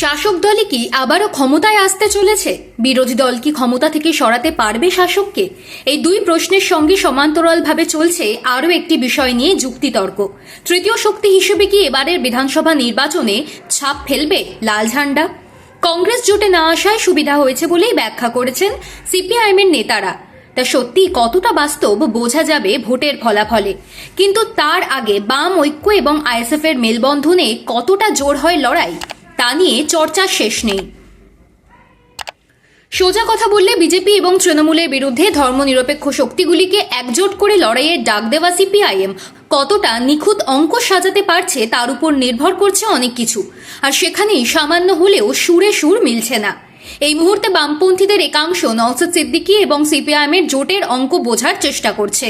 শাসক দলই কি আবারও ক্ষমতায় আসতে চলেছে? বিরোধী দল কি ক্ষমতা থেকে সরাতে পারবে শাসককে? এই দুই প্রশ্নের সঙ্গে সমান্তরালভাবে চলছে আরও একটি বিষয় নিয়ে যুক্তিতর্ক। তৃতীয় শক্তি হিসেবে কি এবারের বিধানসভা নির্বাচনে ছাপ ফেলবে লাল ঝান্ডা? কংগ্রেস জোটে না আসায় সুবিধা হয়েছে বলেই ব্যাখ্যা করেছেন সিপিআইএমের নেতারা। তা সত্যি কতটা বাস্তব বোঝা যাবে ভোটের ফলাফলে। কিন্তু তার আগে বাম ঐক্য এবং আইএসএফ এর মেলবন্ধনে কতটা জোর হয় লড়াই, তা নিয়ে চর্চার শেষ নেই। সোজা কথা বললে বিজেপি এবং তৃণমূলের বিরুদ্ধে ধর্মনিরপেক্ষ শক্তিগুলিকে একজোট করে লড়াইয়ের ডাক দেওয়া সিপিআইএম কতটা নিখুঁত অঙ্ক সাজাতে পারছে তার উপর নির্ভর করছে অনেক কিছু। আর সেখানেই সামান্য হলেও সুরে সুর মিলছে না। এই মুহূর্তে বামপন্থীদের একাংশ নওশাদ সিদ্দিকী এবং সিপিআইএমের জোটের অঙ্ক বোঝার চেষ্টা করছে।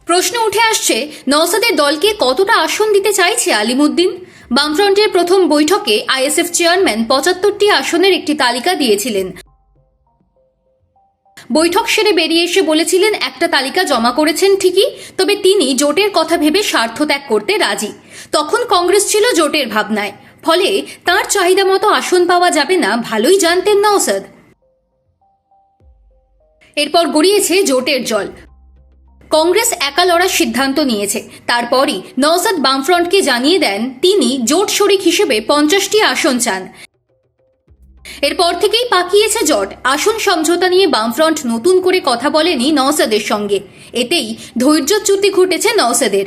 প্রশ্ন উঠে আসছে, নওশাদের দলকে কতটা আসন দিতে চাইছে আলিমুদ্দিন? বামফ্রন্টের প্রথম বৈঠকে আইএসএফ চেয়ারম্যান ৭৫টি আসনের একটি তালিকা দিয়েছিলেন। বৈঠক সেরে বেরিয়ে এসে বলেছিলেন একটা তালিকা জমা করেছেন ঠিকই, তবে তিনি জোটের কথা ভেবে স্বার্থ ত্যাগ করতে রাজি। তখন কংগ্রেস ছিল জোটের ভাবনায়, ফলে তার চাহিদা মতো আসন পাওয়া যাবে না ভালোই জানতেন নওশাদ। এরপর গড়িয়েছে জোটের জল। কংগ্রেস একা লড়ার সিদ্ধান্ত নিয়েছে। তারপরই নওশাদ বামফ্রন্টকে জানিয়ে দেন তিনি জোট শরিক হিসেবে ৫০টি আসন চান। এরপর থেকেই পাকিয়েছে জট। আসন সমঝোতা নিয়ে বামফ্রন্ট নতুন করে কথা বলেনি নওশাদের সঙ্গে। এতেই ধৈর্যচ্যুতি ঘটেছে নওশাদের।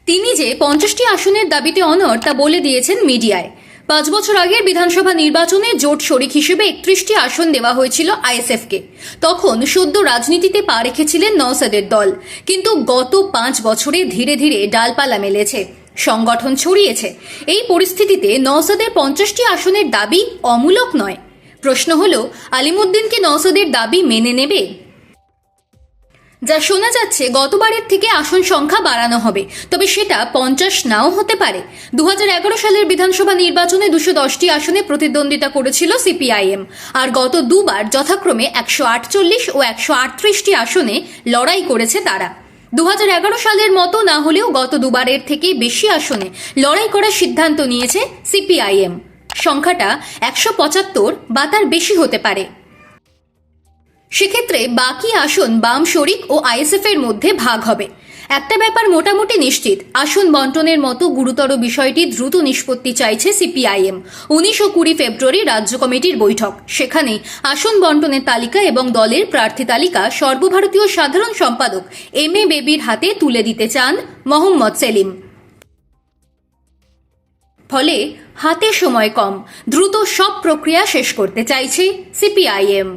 তিনি যে ৫০টি আসনের দাবিতে অনড় তা বলে দিয়েছেন মিডিয়ায়। ৫ বছর আগের বিধানসভা নির্বাচনে জোট শরিক হিসেবে ৩১টি আসন দেওয়া হয়েছিল আইএসএফকে। তখন সদ্য রাজনীতিতে পা রেখেছিলেন নওশাদের দল। কিন্তু গত ৫ বছরে ধীরে ধীরে ডালপালা মেলেছে, সংগঠন ছড়িয়েছে। এই পরিস্থিতিতে নওশাদের ৫০টি আসনের দাবি অমূলক নয়। প্রশ্ন হল, আলিমুদ্দিন কি নওশাদের দাবি মেনে নেবে? যা শোনা যাচ্ছে গতবারের থেকে আসন সংখ্যা বাড়ানো হবে, তবে সেটা ৫০ নাও হতে পারে। ২০১১ সালের বিধানসভা নির্বাচনে ২১০টি আসনে প্রতিদ্বন্দ্বিতা করেছিল সিপিআইএম, আর গত দুবার যথাক্রমে ১৪৮ ও ১৩৮টি আসনে লড়াই করেছে তারা। ২০১১ সালের মতো না হলেও গত দুবারের থেকে বেশি আসনে লড়াই করার সিদ্ধান্ত নিয়েছে সিপিআইএম। সংখ্যাটা ১৭৫ বা তার বেশি হতে পারে। সেক্ষেত্রে বাকি আসন বাম শরিক ও আইএসএফ এর মধ্যে ভাগ হবে। একটা ব্যাপার মোটামুটি নিশ্চিত, আসন বন্টনের মতো গুরুতর বিষয়টি দ্রুত নিষ্পত্তি চাইছে সিপিআইএম। ১৯ ও ২০ ফেব্রুয়ারি রাজ্য কমিটির বৈঠক, সেখানে আসন বন্টনের তালিকা এবং দলের প্রার্থী তালিকা সর্বভারতীয় সাধারণ সম্পাদক এম এ বেবির হাতে তুলে দিতে চান মোহাম্মদ সেলিম। ফলে হাতে সময় কম, দ্রুত সব প্রক্রিয়া শেষ করতে চাইছে সিপিআইএম।